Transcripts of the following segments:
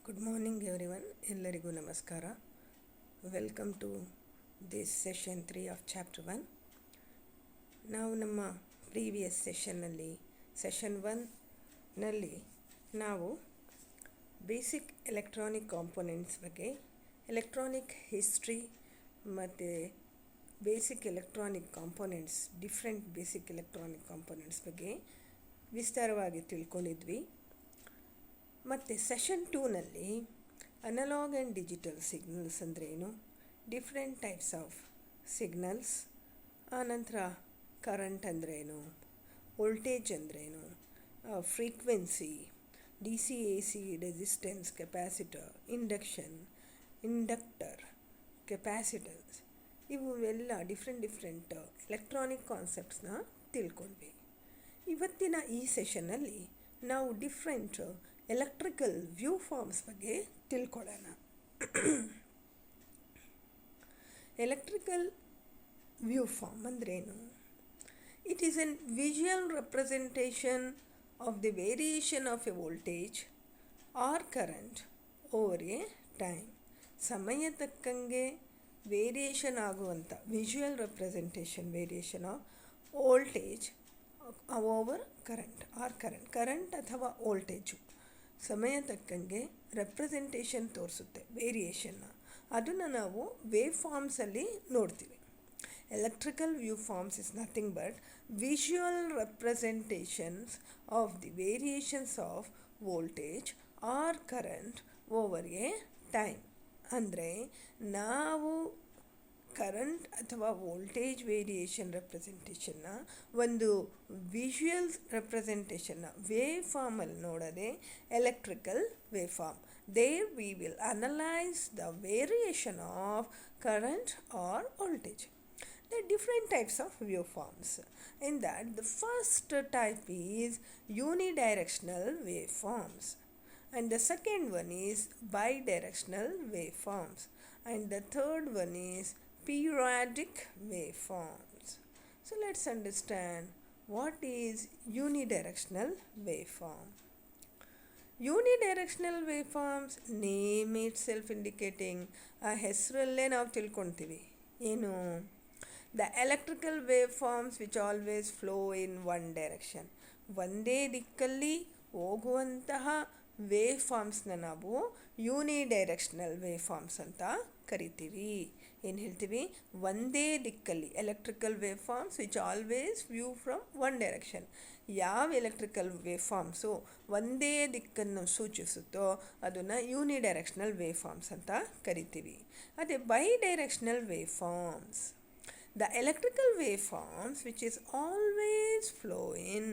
Good morning everyone, ಎಲ್ಲರಿಗೂ ನಮಸ್ಕಾರ. Welcome to this session 3 of chapter 1. ನಾವು ನಮ್ಮ ಪ್ರೀವಿಯಸ್ ಸೆಷನ್ 1ನಲ್ಲಿ ನಾವು ಬೇಸಿಕ್ ಎಲೆಕ್ಟ್ರಾನಿಕ್ ಕಾಂಪೊನೆಂಟ್ಸ್ ಬಗ್ಗೆ, ಎಲೆಕ್ಟ್ರಾನಿಕ್ ಹಿಸ್ಟ್ರಿ ಮತ್ತು basic electronic components, different basic electronic components ಬಗ್ಗೆ ವಿಸ್ತಾರವಾಗಿ ತಿಳ್ಕೊಂಡಿದ್ವಿ. ಮತ್ತು ಸೆಷನ್ 2ನಲ್ಲಿ ಅನಲಾಗ್ ಆ್ಯಂಡ್ ಡಿಜಿಟಲ್ ಸಿಗ್ನಲ್ಸ್ ಅಂದ್ರೇನು, ಡಿಫ್ರೆಂಟ್ ಟೈಪ್ಸ್ ಆಫ್ ಸಿಗ್ನಲ್ಸ್, ಆನಂತರ ಕರೆಂಟ್ ಅಂದ್ರೇನು, ವೋಲ್ಟೇಜ್ ಅಂದ್ರೇನು, frequency, D C A C, resistance, capacitor, inductor, capacitance, ಇವು ಎಲ್ಲ ಡಿಫ್ರೆಂಟ್ ಎಲೆಕ್ಟ್ರಾನಿಕ್ ಕಾನ್ಸೆಪ್ಟ್ಸ್ನ ತಿಳ್ಕೊಂಡ್ವಿ. ಇವತ್ತಿನ ಈ ಸೆಷನ್ನಲ್ಲಿ ನಾವು ಡಿಫ್ರೆಂಟ್ ಎಲೆಕ್ಟ್ರಿಕಲ್ ವ್ಯೂ ಫಾರ್ಮ್ಸ್ ಬಗ್ಗೆ ತಿಳ್ಕೊಳ್ಳೋಣ. ಎಲೆಕ್ಟ್ರಿಕಲ್ ವ್ಯೂ ಫಾರ್ಮ್ ಅಂದ್ರೇನು? It is an visual representation of the variation of a voltage or current over a time. ಸಮಯ ತಕ್ಕಂಗೆ ವೇರಿಯೇಷನ್ ಆಗುವಂಥ visual representation, variation of voltage over current ಅಥವಾ voltage ಸಮಯ ತಕ್ಕಂಗೆ representation ತೋರಿಸುತ್ತೆ, ವೇರಿಯೇಷನ್ನ. ಅದನ್ನು ನಾವು ವೇವ್ ಫಾರ್ಮ್ಸಲ್ಲಿ ನೋಡ್ತೀವಿ. Electrical waveforms is nothing but visual representations of the variations of voltage or current over a time. ಅಂದರೆ ನಾವು ಕರೆಂಟ್ ಅಥವಾ ವೋಲ್ಟೇಜ್ ವೇರಿಯೇಷನ್ ರೆಪ್ರೆಸೆಂಟೇಷನ್ನ ಒಂದು ವಿಜುವಲ್ ರೆಪ್ರೆಸೆಂಟೇಷನ್ನ ವೇವ್ ಫಾರ್ಮಲ್ಲಿ ನೋಡೋದೇ electrical waveform. There we will analyse the variation of current or voltage. There are different types of waveforms. In that, the first type is unidirectional waveforms, and the second one is bidirectional waveforms, and the third one is periodic waveforms. So let's understand what is unidirectional waveform. Unidirectional waveforms, name itself indicating, ಆ ಹೆಸರಲ್ಲೇ ನಾವು ತಿಳ್ಕೊಳ್ತೀವಿ ಏನು, the electrical waveforms which always flow in one direction. ಒಂದೇ ದಿಕ್ಕಲ್ಲಿ ಹೋಗುವಂತಹ wave ಫಾರ್ಮ್ಸ್ನ ನಾವು ಯೂನಿಡೈರೆಕ್ಷನಲ್ wave forms ಅಂತ ಕರಿತೀವಿ. ಏನು ಹೇಳ್ತೀವಿ? ಒಂದೇ ದಿಕ್ಕಲ್ಲಿ electrical wave forms which always view from one direction. ಯಾವ ಎಲೆಕ್ಟ್ರಿಕಲ್ ವೇವ್ ಫಾರ್ಮ್ಸು ಒಂದೇ ದಿಕ್ಕನ್ನು ಸೂಚಿಸುತ್ತೋ ಅದನ್ನು ಯೂನಿಡೈರೆಕ್ಷನಲ್ ವೇವ್ ಫಾರ್ಮ್ಸ್ ಅಂತ ಕರಿತೀವಿ. ಅದೇ bidirectional waveforms, the electrical waveforms which is always flow in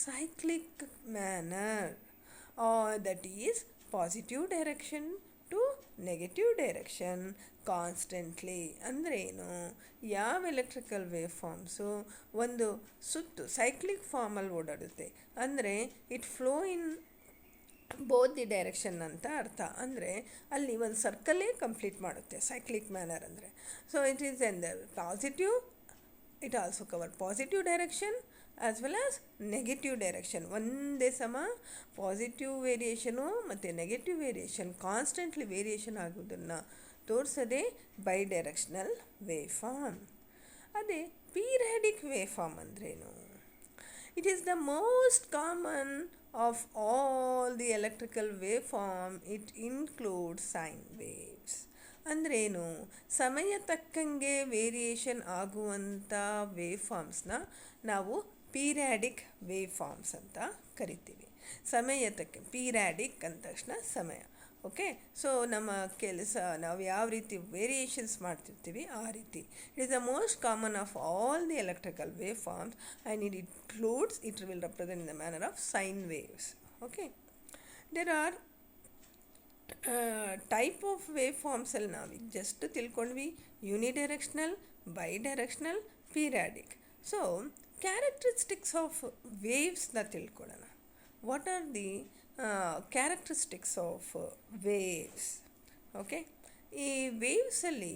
cyclic manner, or that is positive direction to negative direction constantly. ಅಂದ್ರೇನು? ಯಾವ electrical wave forms ಒಂದು ಸುತ್ತು ಸೈಕ್ಲಿಕ್ ಫಾರ್ಮಲ್ಲಿ ಓಡಾಡುತ್ತೆ ಅಂದರೆ it flow in both the direction ಅಂತ ಅರ್ಥ. ಅಂದರೆ ಅಲ್ಲಿ ಒಂದು ಸರ್ಕಲ್ಲೇ ಕಂಪ್ಲೀಟ್ ಮಾಡುತ್ತೆ ಸೈಕ್ಲಿಕ್ ಮ್ಯಾನರ್ ಅಂದರೆ. So it is N the positive, it also cover positive direction as well as negative direction. ಒಂದೇ ಸಮ ಪಾಸಿಟಿವ್ ವೇರಿಯೇಷನು ಮತ್ತು ನೆಗೆಟಿವ್ ವೇರಿಯೇಷನ್ ಕಾನ್ಸ್ಟೆಂಟ್ಲಿ ವೇರಿಯೇಷನ್ ಆಗೋದನ್ನು ತೋರಿಸೋದೇ ಬೈ ಡೈರೆಕ್ಷನಲ್ ವೇವ್ ಫಾರ್ಮ್. ಅದೇ ಪೀರಿಯಾಡಿಕ್ ವೇವ್ ಫಾರ್ಮ್ ಅಂದ್ರೇನು? It is the most common of all the electrical waveform. It includes sine waves. ಅಂದ್ರೇನು? ಸಮಯ ತಕ್ಕಂಗೆ variation ಆಗುವಂಥ ವೇವ್ ಫಾರ್ಮ್ಸ್ನ ನಾವು ಪೀರಿಯಾಡಿಕ್ ವೇವ್ ಫಾರ್ಮ್ಸ್ ಅಂತ ಕರಿತೀವಿ. ಸಮಯ ತಕ್ಕ ಪೀರಿಯಾಡಿಕ್ ಅಂದ ತಕ್ಷಣ ಸಮಯ. ಓಕೆ, ಸೊ ನಮ್ಮ ಕೆಲಸ ನಾವು ಯಾವ ರೀತಿ ವೇರಿಯೇಷನ್ಸ್ ಮಾಡ್ತಿರ್ತೀವಿ ಆ ರೀತಿ. It is the most common of all the electrical wave forms and it will represent the manner of sine waves. Okay, there are type of wave ಫಾರ್ಮ್ಸಲ್ಲಿ ನಾವೀಗ ಜಸ್ಟ್ ತಿಳ್ಕೊಂಡ್ವಿ, unidirectional, bidirectional, periodic. So characteristics of ವೇವ್ಸ್ನ ತಿಳ್ಕೊಳ್ಳೋಣ. What are the characteristics of waves? Okay, ಈ ವೇವ್ಸಲ್ಲಿ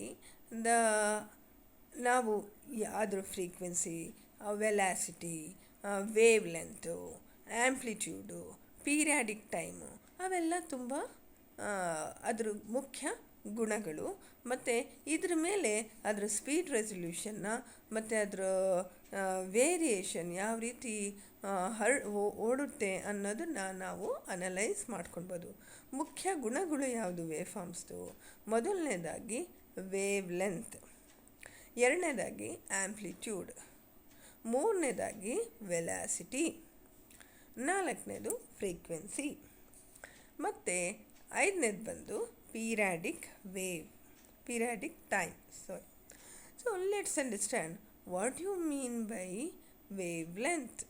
ನಾವು ಯಾವ್ದ್ರ frequency, velocity, wave length, amplitude, periodic time ಅವೆಲ್ಲ ತುಂಬ ಅದ್ರ ಮುಖ್ಯ ಗುಣಗಳು, ಮತ್ತು ಇದ್ರ ಮೇಲೆ ಅದರ ಸ್ಪೀಡ್ ರೆಸಲ್ಯೂಷನ್ನ ಮತ್ತು ಅದರ ವೇರಿಯೇಷನ್ ಯಾವ ರೀತಿ ಓಡುತ್ತೆ ಅನ್ನೋದನ್ನು ನಾವು ಅನಲೈಸ್ ಮಾಡ್ಕೊಳ್ಬೋದು. ಮುಖ್ಯ ಗುಣಗಳು ಯಾವುದು ವೇವ್ ಫಾರ್ಮ್ಸ್ದು? ಮೊದಲನೇದಾಗಿ ವೇವ್ ಲೆಂತ್, ಎರಡನೇದಾಗಿ ಆ್ಯಂಪ್ಲಿಟ್ಯೂಡ್, ಮೂರನೇದಾಗಿ ವೆಲಾಸಿಟಿ, ನಾಲ್ಕನೇದು ಫ್ರೀಕ್ವೆನ್ಸಿ, ಮತ್ತು ಐದನೇದು ಬಂದು periodic time. So let's understand what you mean by wavelength.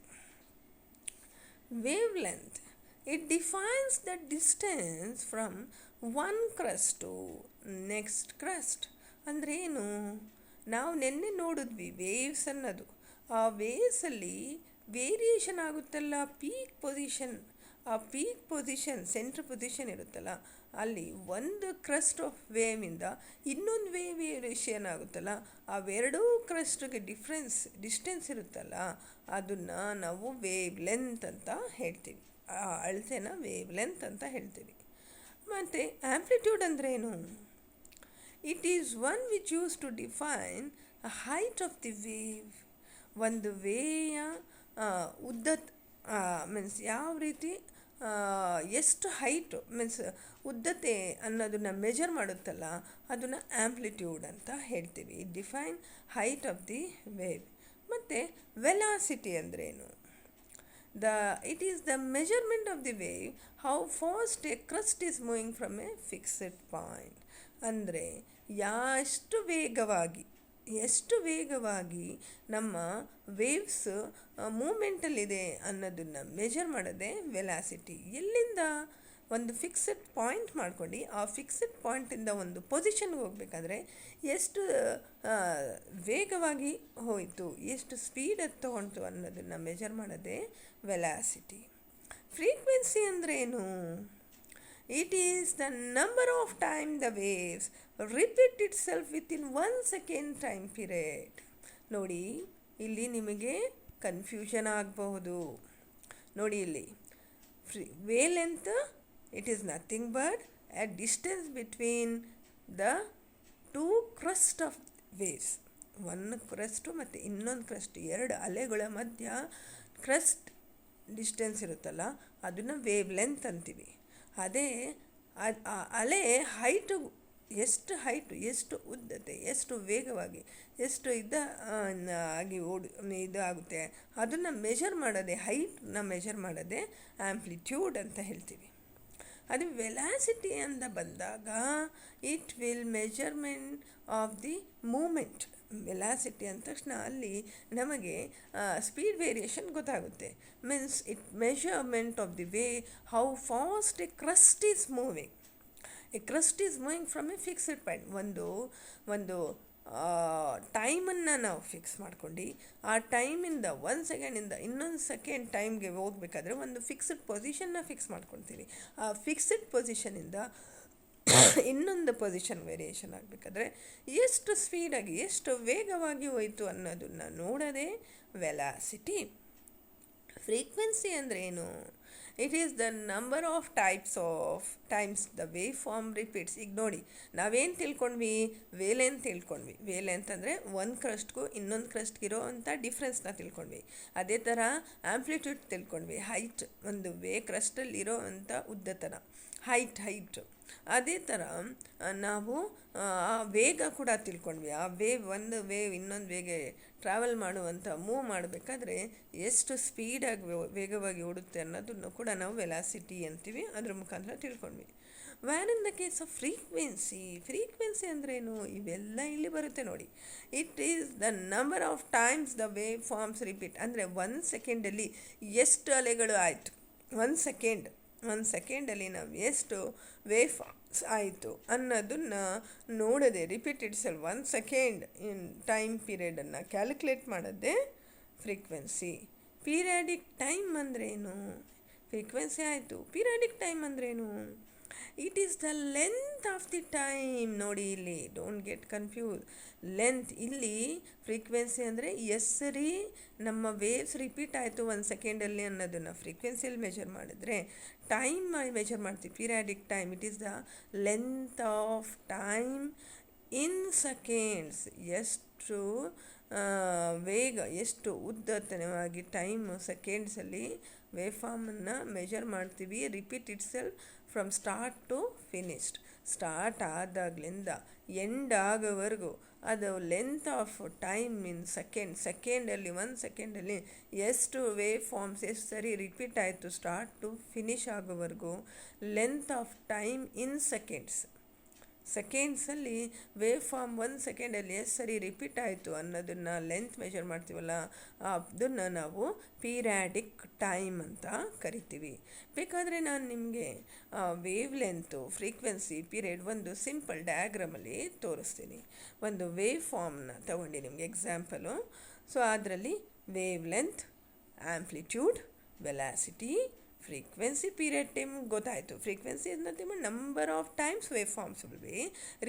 Wavelength, it defines the distance from one crust to next crust. ಅಂದರೆ ಏನು? ನಾವು ನಿನ್ನೆ ನೋಡಿದ್ವಿ ವೇವ್ಸ್ ಅನ್ನೋದು. ಆ ವೇವ್ಸಲ್ಲಿ ವೇರಿಯೇಷನ್ ಆಗುತ್ತಲ್ಲ, ಪೀಕ್ ಪೊಸಿಷನ್ ಸೆಂಟ್ರ್ ಪೊಸಿಷನ್ ಇರುತ್ತಲ್ಲ, ಅಲ್ಲಿ ಒಂದು ಕ್ರಸ್ಟ್ ಆಫ್ ವೇವಿಂದ ಇನ್ನೊಂದು ವೇರಿಯೇಷನ್ ಆಗುತ್ತಲ್ಲ, ಅವೆರಡೂ ಕ್ರಸ್ಟ್ಗೆ ಡಿಸ್ಟೆನ್ಸ್ ಇರುತ್ತಲ್ಲ, ಅದನ್ನು ನಾವು ವೇವ್ ಲೆಂತ್ ಅಂತ ಹೇಳ್ತೀವಿ. ಆ ಅಳತೆನ ವೇವ್ ಲೆಂತ್ ಅಂತ ಹೇಳ್ತೀವಿ. ಮತ್ತು ಆ್ಯಂಪ್ಲಿಟ್ಯೂಡ್ ಅಂದರೆ ಏನು? It is one which use to define height of the wave. ಒಂದು ವೇಯ ಉದ್ದ ಮೀನ್ಸ್ ಯಾವ ರೀತಿ ಎಷ್ಟು ಹೈಟು ಮೀನ್ಸ್ ಉದ್ದತೆ ಅನ್ನೋದನ್ನು ಮೆಜರ್ ಮಾಡುತ್ತಲ್ಲ, ಅದನ್ನು ಆ್ಯಂಪ್ಲಿಟ್ಯೂಡ್ ಅಂತ ಹೇಳ್ತೀವಿ. Define height of the wave. ಮತ್ತು ವೆಲಾಸಿಟಿ ಅಂದ್ರೇನು? It is the measurement of the wave, how fast a crest is moving from a fixed point. ಅಂದರೆ ಎಷ್ಟು ವೇಗವಾಗಿ ನಮ್ಮ ವೇವ್ಸ್ ಮೂಮೆಂಟಲ್ಲಿದೆ ಅನ್ನೋದನ್ನು ಮೆಜರ್ ಮಾಡೋದೇ ವೆಲಾಸಿಟಿ. ಎಲ್ಲಿಂದ? ಒಂದು ಫಿಕ್ಸೆಡ್ ಪಾಯಿಂಟ್ ಮಾಡ್ಕೊಂಡು ಆ ಫಿಕ್ಸೆಡ್ ಪಾಯಿಂಟಿಂದ ಒಂದು ಪೊಸಿಷನ್ಗೆ ಹೋಗಬೇಕಾದ್ರೆ ಎಷ್ಟು ವೇಗವಾಗಿ ಹೋಯಿತು, ಎಷ್ಟು ಸ್ಪೀಡ್ ತೊಗೊಂಡು ಅನ್ನೋದನ್ನು ಮೆಜರ್ ಮಾಡೋದೇ ವೆಲಾಸಿಟಿ. ಫ್ರೀಕ್ವೆನ್ಸಿ ಅಂದರೆ ಏನು? It is the number of time the waves repeat itself within 1 second time period. ನೋಡಿ, ಇಲ್ಲಿ ನಿಮಗೆ ಕನ್ಫ್ಯೂಷನ್ ಆಗಬಹುದು. ನೋಡಿ, ಇಲ್ಲಿ wave length, it is nothing but a distance between the two crust of waves. ಒಂದು ಕ್ರಸ್ಟು ಮತ್ತು ಇನ್ನೊಂದು ಕ್ರಸ್ಟ್, ಎರಡು ಅಲೆಗಳ ಮಧ್ಯ ಕ್ರಸ್ಟ್ ಡಿಸ್ಟೆನ್ಸ್ ಇರುತ್ತಲ್ಲ, ಅದನ್ನು ವೇವ್ ಲೆಂತ್ ಅಂತೀವಿ. ಅದೇ ಅಲೆ ಹೈಟು, ಎಷ್ಟು ಉದ್ದತೆ, ಎಷ್ಟು ವೇಗವಾಗಿ, ಎಷ್ಟು ಇದಾಗುತ್ತೆ ಅದನ್ನು ಮೆಜರ್ ಮಾಡೋದೇ, ಹೈಟ್ನ ಮೆಜರ್ ಮಾಡೋದೇ ಆ್ಯಂಪ್ಲಿಟ್ಯೂಡ್ ಅಂತ ಹೇಳ್ತೀವಿ. ಅದು ವೆಲಾಸಿಟಿ ಅಂತ ಬಂದಾಗ it will measurement of the moment. Velocity ಅಂದ ತಕ್ಷಣ ಅಲ್ಲಿ ನಮಗೆ ಸ್ಪೀಡ್ ವೇರಿಯೇಷನ್ ಗೊತ್ತಾಗುತ್ತೆ. Means it measurement of the way how fast a crest is moving. A crest is moving from a fixed point. ಒಂದು ಟೈಮನ್ನು ನಾವು ಫಿಕ್ಸ್ ಮಾಡ್ಕೊಂಡು ಆ ಟೈಮಿಂದ 1 ಸೆಕೆಂಡಿಂದ ಇನ್ನೊಂದು ಸೆಕೆಂಡ್ ಟೈಮ್ಗೆ ಹೋಗ್ಬೇಕಾದ್ರೆ ಒಂದು ಫಿಕ್ಸ್ಡ್ ಪೊಸಿಷನ್ನ ಫಿಕ್ಸ್ ಮಾಡ್ಕೊಳ್ತೀವಿ. ಆ ಫಿಕ್ಸ್ಡ್ ಪೊಸಿಷನಿಂದ ಇನ್ನೊಂದು ಪೊಸಿಷನ್ ವೇರಿಯೇಷನ್ ಆಗಬೇಕಾದ್ರೆ ಎಷ್ಟು ಸ್ಪೀಡಾಗಿ, ಎಷ್ಟು ವೇಗವಾಗಿ ಹೋಯಿತು ಅನ್ನೋದನ್ನು ನೋಡೋದೇ ವೆಲಾಸಿಟಿ. ಫ್ರೀಕ್ವೆನ್ಸಿ ಅಂದರೆ ಏನು? It is the number of times the wave form repeats. ಈಗ ನೋಡಿ, ನಾವೇನು ತಿಳ್ಕೊಂಡ್ವಿ? ವೇಲೆಂತ್ ತಿಳ್ಕೊಂಡ್ವಿ. ವೇಲೆಂತ್ ಅಂದರೆ ಒಂದು ಕ್ರಸ್ಟ್ಗೂ ಇನ್ನೊಂದು ಕ್ರಸ್ಟ್ಗಿರೋ ಅಂಥ ಡಿಫ್ರೆನ್ಸ್ನ ತಿಳ್ಕೊಂಡ್ವಿ. ಅದೇ ಥರ ಆ್ಯಂಪ್ಲಿಟ್ಯೂಡ್ ತಿಳ್ಕೊಂಡ್ವಿ. ಹೈಟ್, ಒಂದು ಕ್ರಸ್ಟಲ್ಲಿರೋ ಅಂಥ ಉದ್ದತನ, ಹೈಟ್. ಅದೇ ಥರ ನಾವು ಆ ವೇಗ ಕೂಡ ತಿಳ್ಕೊಂಡ್ವಿ. ಆ ಒಂದು ವೇವ್ ಇನ್ನೊಂದು ವೇಗ ಟ್ರಾವೆಲ್ ಮೂವ್ ಮಾಡಬೇಕಾದ್ರೆ ಎಷ್ಟು ಸ್ಪೀಡಾಗಿ ವೇಗವಾಗಿ ಓಡುತ್ತೆ ಅನ್ನೋದನ್ನು ಕೂಡ ನಾವು ವೆಲಾಸಿಟಿ ಅಂತೀವಿ. ಅದ್ರ ಮುಖಾಂತರ ತಿಳ್ಕೊಂಡ್ವಿ. When in the case of frequency ಅಂದ್ರೇನು? ಇವೆಲ್ಲ ಇಲ್ಲಿ ಬರುತ್ತೆ ನೋಡಿ. It is the number of times the wave forms repeat. ಅಂದರೆ 1 ಸೆಕೆಂಡಲ್ಲಿ ಎಷ್ಟು ಅಲೆಗಳು ಆಯಿತು, 1 ಸೆಕೆಂಡಲ್ಲಿ ನಾವು ಎಷ್ಟು ವೇವ್ ಫಾರ್ಮ್ಸ್ ಆಯಿತು ಅನ್ನೋದನ್ನು ನೋಡೋದೆ, repeat itself 1 second in time ಪೀರಿಯಡನ್ನು ಕ್ಯಾಲ್ಕುಲೇಟ್ ಮಾಡೋದೇ ಫ್ರೀಕ್ವೆನ್ಸಿ. ಪೀರಿಯಾಡಿಕ್ ಟೈಮ್ ಅಂದ್ರೇನು? ಫ್ರೀಕ್ವೆನ್ಸಿ ಆಯಿತು. ಪೀರಿಯಾಡಿಕ್ ಟೈಮ್ ಅಂದ್ರೇನು? It is the length of the time. ನೋಡಿ ಇಲ್ಲಿ, ಡೋಂಟ್ ಗೆಟ್ ಕನ್ಫ್ಯೂಸ್. ಲೆಂತ್ ಇಲ್ಲಿ ಫ್ರೀಕ್ವೆನ್ಸಿ ಅಂದರೆ ಎಸ್ ಸರಿ ನಮ್ಮ ವೇವ್ಸ್ ರಿಪೀಟ್ ಆಯಿತು 1 ಸೆಕೆಂಡಲ್ಲಿ ಅನ್ನೋದನ್ನು ಫ್ರೀಕ್ವೆನ್ಸಿಯಲ್ಲಿ ಮೆಜರ್ ಮಾಡಿದ್ರೆ, ಟೈಮ್ ಮೆಜರ್ ಮಾಡ್ತೀವಿ, periodic time. It is the length of time in seconds. ಎಷ್ಟು ವೇಗ, ಎಷ್ಟು ಉದ್ದತನವಾಗಿ ಟೈಮು ಸೆಕೆಂಡ್ಸಲ್ಲಿ ವೇವ್ ಫಾರ್ಮನ್ನು ಮೆಜರ್ ಮಾಡ್ತೀವಿ. Repeat itself from start to finished. Start ಆದಾಗಲಿಂದ ಎಂಡ್ ಆಗೋವರೆಗೂ ಅದು ಲೆಂತ್ ಆಫ್ ಟೈಮ್ ಇನ್ ಸೆಕೆಂಡಲ್ಲಿ 1 ಸೆಕೆಂಡಲ್ಲಿ ಎಷ್ಟು ವೇವ್ ಫಾರ್ಮ್ಸ್ ಎಷ್ಟು ಸರಿ ರಿಪೀಟ್ ಆಯಿತು ಸ್ಟಾರ್ಟ್ ಟು ಫಿನಿಷ್ ಆಗೋವರೆಗೂ, ಲೆಂತ್ ಆಫ್ ಟೈಮ್ ಇನ್ ಸೆಕೆಂಡ್ಸಲ್ಲಿ ವೇವ್ ಫಾರ್ಮ್ 1 ಸೆಕೆಂಡಲ್ಲಿ ಎಷ್ಟು ಸರಿ ರಿಪೀಟ್ ಆಯಿತು ಅನ್ನೋದನ್ನು ಲೆಂತ್ ಮೆಜರ್ ಮಾಡ್ತೀವಲ್ಲ, ಅದನ್ನು ನಾವು ಪೀರಿಯಾಡಿಕ್ ಟೈಮ್ ಅಂತ ಕರಿತೀವಿ. ಬೇಕಾದರೆ ನಾನು ನಿಮಗೆ ವೇವ್ ಲೆಂತು, ಫ್ರೀಕ್ವೆನ್ಸಿ, ಪೀರಿಯಡ್ ಒಂದು ಸಿಂಪಲ್ ಡಯಾಗ್ರಾಮಲ್ಲಿ ತೋರಿಸ್ತೀನಿ. ಒಂದು ವೇವ್ ಫಾರ್ಮ್ನ ತಗೊಂಡು ನಿಮಗೆ ಎಕ್ಸಾಂಪಲು. ಸೊ ಅದರಲ್ಲಿ wave length, amplitude, velocity, frequency, period time ಗೊತ್ತಾಯಿತು. Frequency is nothing but number of times wave forms will be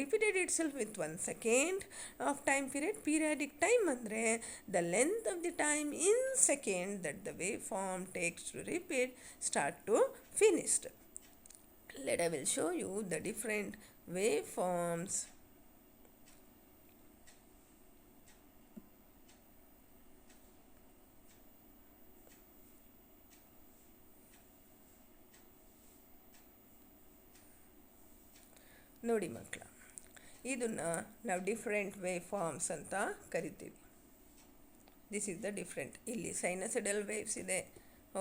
repeated itself with 1 second of time period. Periodic time ಅಂದರೆ the length of the time in second that the wave form takes to repeat start to finished. Let I will show you the different waveforms. ನೋಡಿ ಮಕ್ಕಳ, ಇದನ್ನು ನಾವು different wave forms ಅಂತ ಕರಿತೀವಿ. This is the different. ಇಲ್ಲಿ sinusoidal waves ಇದೆ,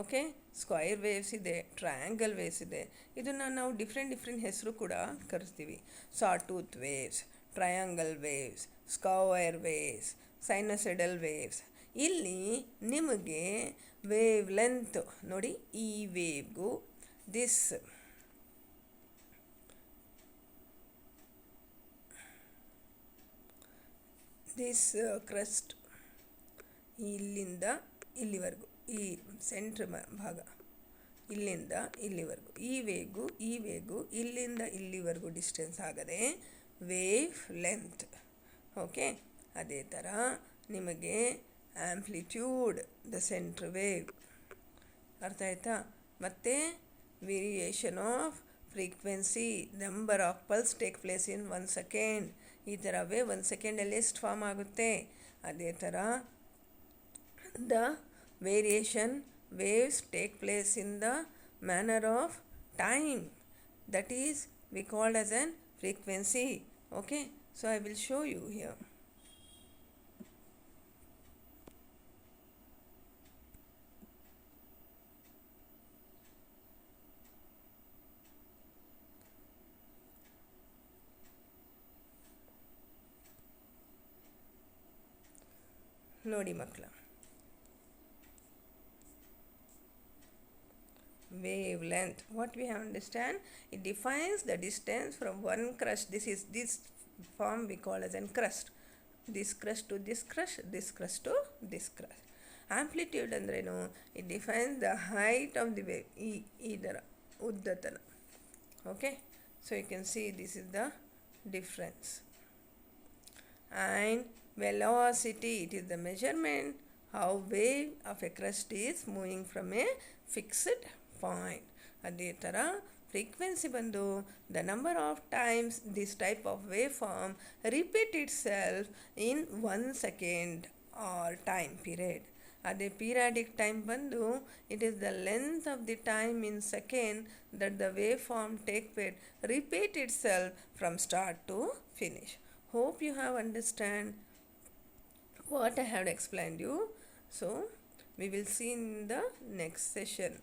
okay, square waves ಇದೆ, triangle waves ಇದೆ. ಇದನ್ನು ನಾವು ಡಿಫ್ರೆಂಟ್ ಹೆಸರು ಕೂಡ ಕರಿತೀವಿ. Sawtooth waves, triangle waves, square waves, sinusoidal waves. ಇಲ್ಲಿ ನಿಮಗೆ ವೇವ್ ಲೆಂತ್ ನೋಡಿ, ಈ ವೇವ್ಗೂ ದಿಸ್ ಕ್ರಸ್ಟ್ ಇಲ್ಲಿಂದ ಇಲ್ಲಿವರೆಗೂ, ಈ ಸೆಂಟ್ರ್ ಭಾಗ ಇಲ್ಲಿಂದ ಇಲ್ಲಿವರೆಗೂ, ಈ ವೇಗೂ ಇಲ್ಲಿಂದ ಇಲ್ಲಿವರೆಗೂ ಡಿಸ್ಟೆನ್ಸ್ ಆಗದೆ ವೇವ್ ಲೆಂತ್. ಓಕೆ, ಅದೇ ಥರ ನಿಮಗೆ ಆ್ಯಂಪ್ಲಿಟ್ಯೂಡ್, ದ ಸೆಂಟ್ರ್ ವೇವ್, ಅರ್ಥ ಆಯ್ತಾ? ಮತ್ತು variation off frequency, number of pulse take place in 1 second. ಈ ಥರ ವೇವ್ 1 ಸೆಕೆಂಡಲ್ಲಿ ಎಷ್ಟು ಫಾರ್ಮ್ ಆಗುತ್ತೆ. ಅದೇ ಥರ the variation waves take place in the manner of time, that is we called as an frequency. Okay, so I will show you here. ನೋಡಿ ಮಕ್ಕಳ, wavelength, what we have understand, it defines the distance from one crust. This form we call as an crust. This crust to this crust, this crust to this crust. Amplitude ಅಂದ್ರೇನು, it defines the height of the wave, ಇದರ ಉದ್ದತನ. Okay, so you can see this is the difference. And velocity, it is the measurement how wave of a crust is moving from a fixed point. ಅದೇ ಥರ frequency ಬಂದು the number of times this type of waveform repeat itself in 1 second or time period. ಅದೇ periodic time ಬಂದು it is the length of the time in second that the wave form repeat itself from start to finish. Hope you have understand what I have explained you. So we will see in the next session.